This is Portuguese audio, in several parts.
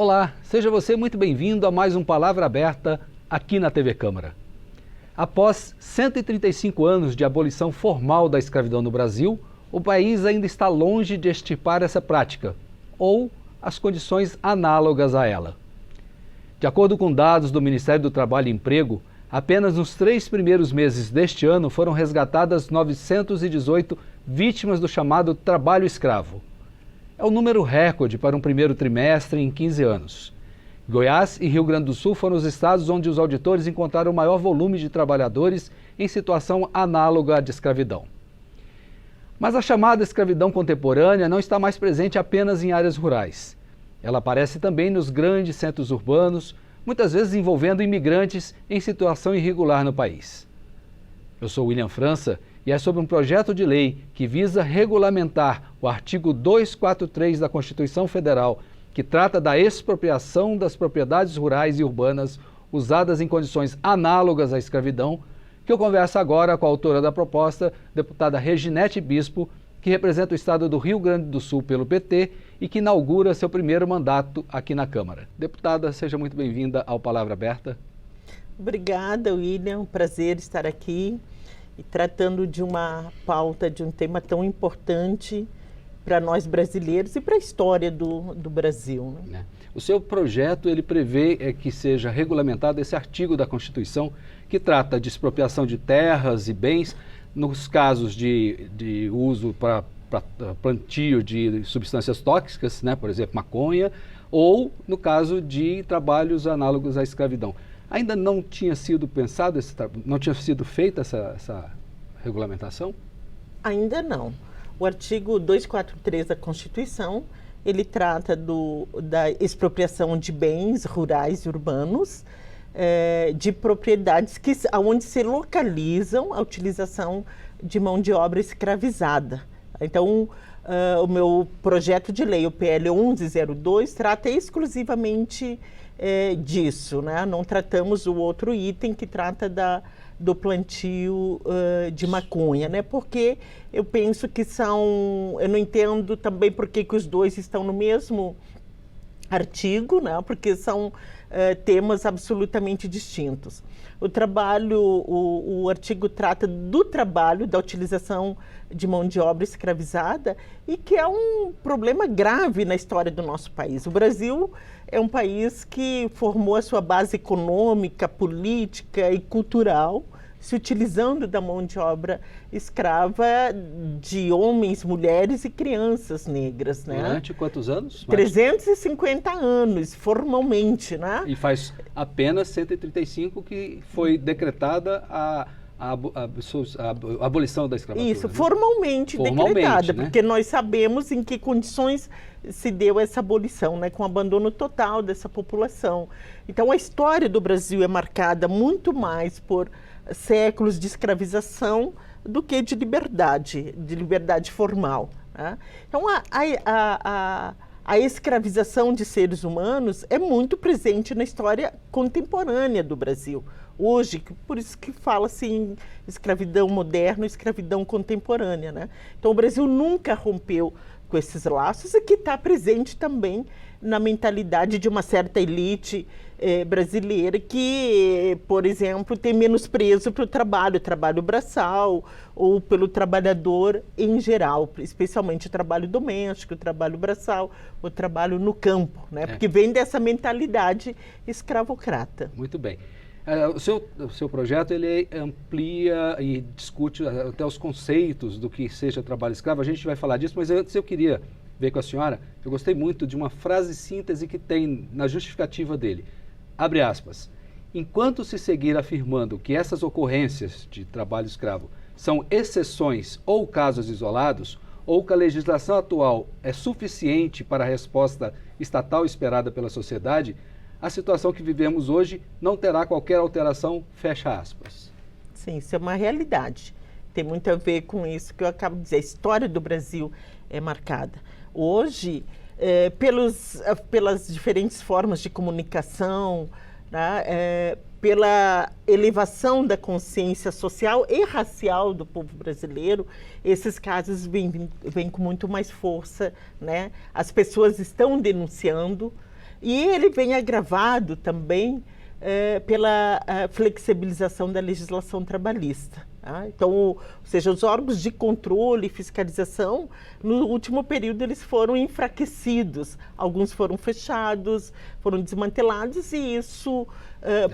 Olá, seja você muito bem-vindo a mais um Palavra Aberta aqui na TV Câmara. Após 135 anos de abolição formal da escravidão no Brasil, o país ainda está longe de extirpar essa prática, ou as condições análogas a ela. De acordo com dados do Ministério do Trabalho e Emprego, apenas nos 3 primeiros meses deste ano foram resgatadas 918 vítimas do chamado trabalho escravo. É o número recorde para um primeiro trimestre em 15 anos. Goiás e Rio Grande do Sul foram os estados onde os auditores encontraram o maior volume de trabalhadores em situação análoga à de escravidão. Mas a chamada escravidão contemporânea não está mais presente apenas em áreas rurais. Ela aparece também nos grandes centros urbanos, muitas vezes envolvendo imigrantes em situação irregular no país. Eu sou William França e é sobre um projeto de lei que visa regulamentar o artigo 243 da Constituição Federal, que trata da expropriação das propriedades rurais e urbanas usadas em condições análogas à escravidão, que eu converso agora com a autora da proposta, deputada Reginete Bispo, que representa o estado do Rio Grande do Sul pelo PT e que inaugura seu primeiro mandato aqui na Câmara. Deputada, seja muito bem-vinda ao Palavra Aberta. Obrigada, William. Prazer estar aqui e tratando de uma pauta, de um tema tão importante para nós brasileiros e para a história do Brasil. Né? O seu projeto ele prevê que seja regulamentado esse artigo da Constituição que trata de expropriação de terras e bens nos casos de uso para plantio de substâncias tóxicas, né, por exemplo, maconha, ou no caso de trabalhos análogos à escravidão. Ainda não tinha sido pensado, não tinha sido feita essa regulamentação? Ainda não. O artigo 243 da Constituição, ele trata da expropriação de bens rurais e urbanos, de propriedades onde se localizam a utilização de mão de obra escravizada. Então, o meu projeto de lei, o PL 1102, trata exclusivamente disso, né? Não tratamos o outro item que trata do plantio de maconha, né? Porque eu penso que eu não entendo também por que os dois estão no mesmo artigo, né? Porque são temas absolutamente distintos. O artigo trata do trabalho, da utilização de mão de obra escravizada e que é um problema grave na história do nosso país. O Brasil é um país que formou a sua base econômica, política e cultural se utilizando da mão de obra escrava de homens, mulheres e crianças negras, né? Durante quantos anos? 350 anos, formalmente, né? E faz apenas 135 que foi decretada a abolição da escravatura. Isso, né? formalmente decretada, né? porque nós sabemos em que condições se deu essa abolição, né? Com o abandono total dessa população. Então, a história do Brasil é marcada muito mais por séculos de escravização do que de liberdade formal. Né? Então, a escravização de seres humanos é muito presente na história contemporânea do Brasil. Hoje, por isso que fala-se em escravidão moderna, escravidão contemporânea. Né? Então, o Brasil nunca rompeu com esses laços e que está presente também na mentalidade de uma certa elite brasileira que, por exemplo, tem menosprezo para o trabalho braçal ou pelo trabalhador em geral, especialmente o trabalho doméstico, o trabalho braçal, o trabalho no campo, né? Porque vem dessa mentalidade escravocrata. Muito bem. O seu projeto ele amplia e discute até os conceitos do que seja trabalho escravo. A gente vai falar disso, mas antes eu queria ver com a senhora, eu gostei muito de uma frase síntese que tem na justificativa dele. Abre aspas. Enquanto se seguir afirmando que essas ocorrências de trabalho escravo são exceções ou casos isolados, ou que a legislação atual é suficiente para a resposta estatal esperada pela sociedade, a situação que vivemos hoje não terá qualquer alteração, fecha aspas. Sim, isso é uma realidade. Tem muito a ver com isso que eu acabo de dizer. A história do Brasil é marcada. Hoje, pelas diferentes formas de comunicação, né, pela elevação da consciência social e racial do povo brasileiro, esses casos vêm com muito mais força, né? As pessoas estão denunciando, E ele vem agravado também pela flexibilização da legislação trabalhista. Tá? Então, ou seja, os órgãos de controle e fiscalização, no último período, eles foram enfraquecidos. Alguns foram fechados, foram desmantelados e isso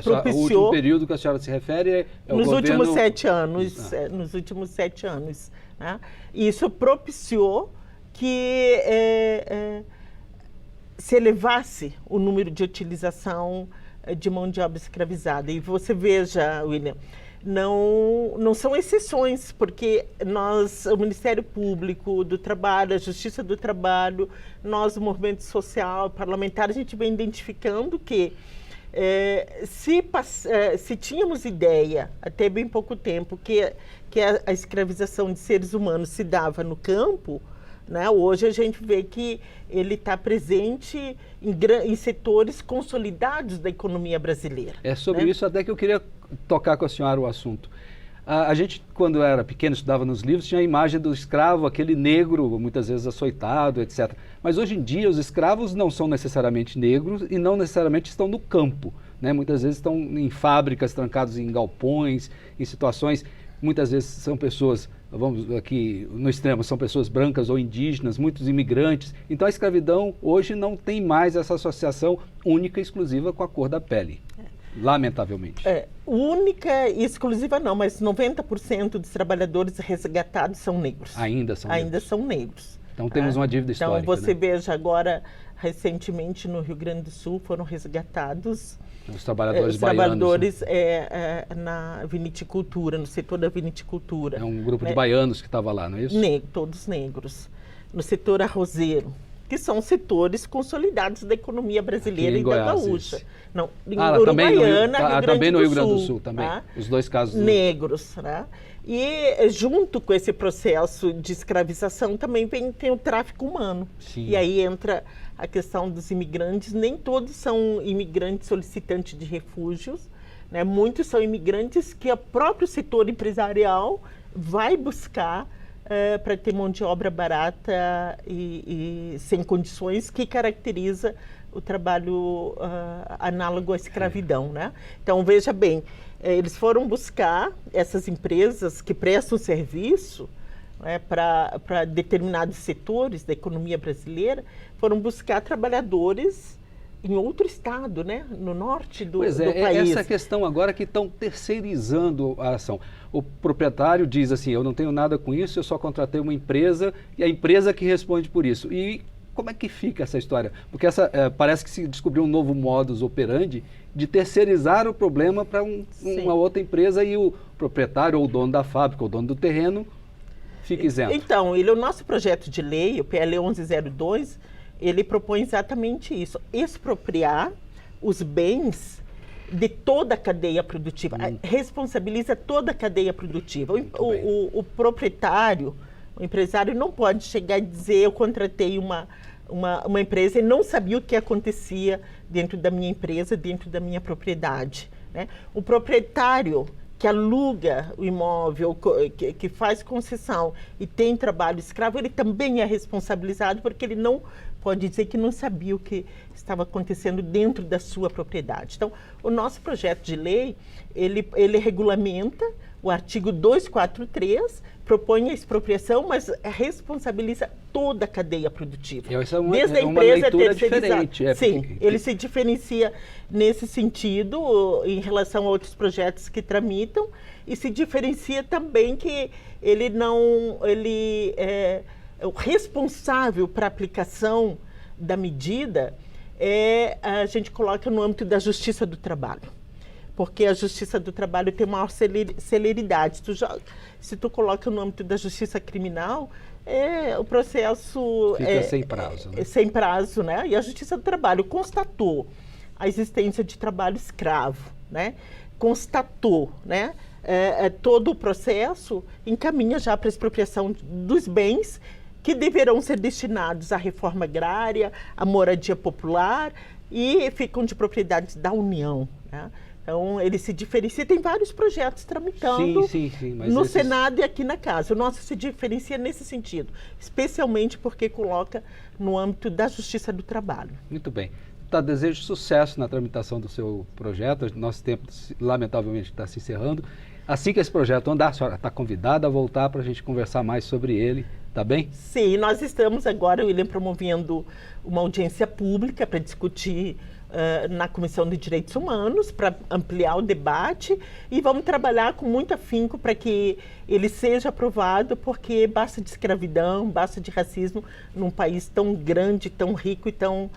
propiciou... O último período que a senhora se refere é o nos governo... últimos 7 anos. Nos últimos 7 anos. Né? E isso propiciou que se elevasse o número de utilização de mão de obra escravizada. E você veja, William, não são exceções, porque o Ministério Público do Trabalho, a Justiça do Trabalho, nós, o movimento social, parlamentar, a gente vem identificando que se tínhamos ideia, até bem pouco tempo, que a escravização de seres humanos se dava no campo, né? Hoje a gente vê que ele está presente em setores consolidados da economia brasileira. É sobre isso até que eu queria tocar com a senhora o assunto. A gente, quando era pequeno, estudava nos livros, tinha a imagem do escravo, aquele negro, muitas vezes açoitado, etc. Mas hoje em dia os escravos não são necessariamente negros e não necessariamente estão no campo, né? Muitas vezes estão em fábricas, trancados em galpões, em situações... Muitas vezes são pessoas, vamos aqui no extremo, são pessoas brancas ou indígenas, muitos imigrantes. Então a escravidão hoje não tem mais essa associação única e exclusiva com a cor da pele, lamentavelmente. Única e exclusiva não, mas 90% dos trabalhadores resgatados são negros. Ainda são negros. Então temos uma dívida histórica. Então você né? veja agora, recentemente no Rio Grande do Sul foram resgatados os trabalhadores baianos, né? na viniticultura, no setor da viniticultura. É um grupo de baianos que estava lá, não é isso? Todos negros. No setor arrozeiro, que são setores consolidados da economia brasileira e da gaúcha. Não, em Uruguaiana, também no Rio Grande do Sul, também. Tá? Os dois casos. Negros, né? E junto com esse processo de escravização também tem o tráfico humano. Sim. E aí entra a questão dos imigrantes. Nem todos são imigrantes solicitantes de refúgios, né? Muitos são imigrantes que o próprio setor empresarial vai buscar para ter mão de obra barata e sem condições, que caracteriza o trabalho análogo à escravidão, né? Então, veja bem, eles foram buscar essas empresas que prestam serviço, né, para determinados setores da economia brasileira, foram buscar trabalhadores em outro estado, né, no norte do país. Essa questão agora que estão terceirizando a ação. O proprietário diz assim, eu não tenho nada com isso, eu só contratei uma empresa e a empresa que responde por isso. E como é que fica essa história? Porque parece que se descobriu um novo modus operandi de terceirizar o problema para uma outra empresa e o proprietário ou o dono da fábrica ou o dono do terreno fica isento. Então, o nosso projeto de lei, o PL 1102, ele propõe exatamente isso, expropriar os bens de toda a cadeia produtiva, responsabiliza toda a cadeia produtiva. O proprietário, o empresário não pode chegar e dizer, eu contratei uma empresa e não sabia o que acontecia dentro da minha empresa, dentro da minha propriedade, né? O proprietário que aluga o imóvel, que faz concessão e tem trabalho escravo, ele também é responsabilizado, porque ele não pode dizer que não sabia o que estava acontecendo dentro da sua propriedade. Então, o nosso projeto de lei, ele regulamenta o artigo 243, propõe a expropriação, mas responsabiliza toda a cadeia produtiva. Desde a empresa terceirizada. Sim, ele se diferencia nesse sentido em relação a outros projetos que tramitam, e se diferencia também que o responsável para a aplicação da medida a gente coloca no âmbito da Justiça do Trabalho. Porque a Justiça do Trabalho tem maior celeridade. Se tu coloca no âmbito da Justiça Criminal, o processo fica sem prazo, né? Sem prazo, né? E a Justiça do Trabalho constatou a existência de trabalho escravo, né? Constatou, né? Todo o processo encaminha já para a expropriação dos bens que deverão ser destinados à reforma agrária, à moradia popular e ficam de propriedade da União, né? Então, ele se diferencia, tem vários projetos tramitando no Senado e aqui na Casa. O nosso se diferencia nesse sentido, especialmente porque coloca no âmbito da Justiça do Trabalho. Muito bem. deputado, desejo sucesso na tramitação do seu projeto. Nosso tempo, lamentavelmente, está se encerrando. Assim que esse projeto andar, a senhora está convidada a voltar para a gente conversar mais sobre ele, tá bem? Sim, nós estamos agora, William, promovendo uma audiência pública para discutir na Comissão de Direitos Humanos, para ampliar o debate, e vamos trabalhar com muito afinco para que ele seja aprovado, porque basta de escravidão, basta de racismo num país tão grande, tão rico e tão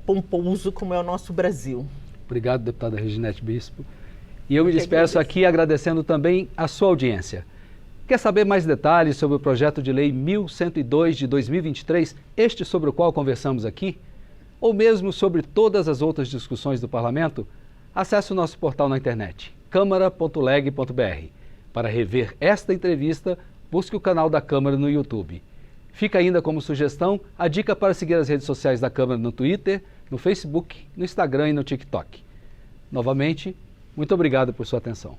pomposo como é o nosso Brasil. Obrigado, deputada Reginete Bispo. E eu me despeço aqui agradecendo também a sua audiência. Quer saber mais detalhes sobre o projeto de lei 1102 de 2023, este sobre o qual conversamos aqui? Ou mesmo sobre todas as outras discussões do Parlamento? Acesse o nosso portal na internet, câmara.leg.br. Para rever esta entrevista, busque o canal da Câmara no YouTube. Fica ainda como sugestão a dica para seguir as redes sociais da Câmara no Twitter, no Facebook, no Instagram e no TikTok. Novamente, muito obrigado por sua atenção.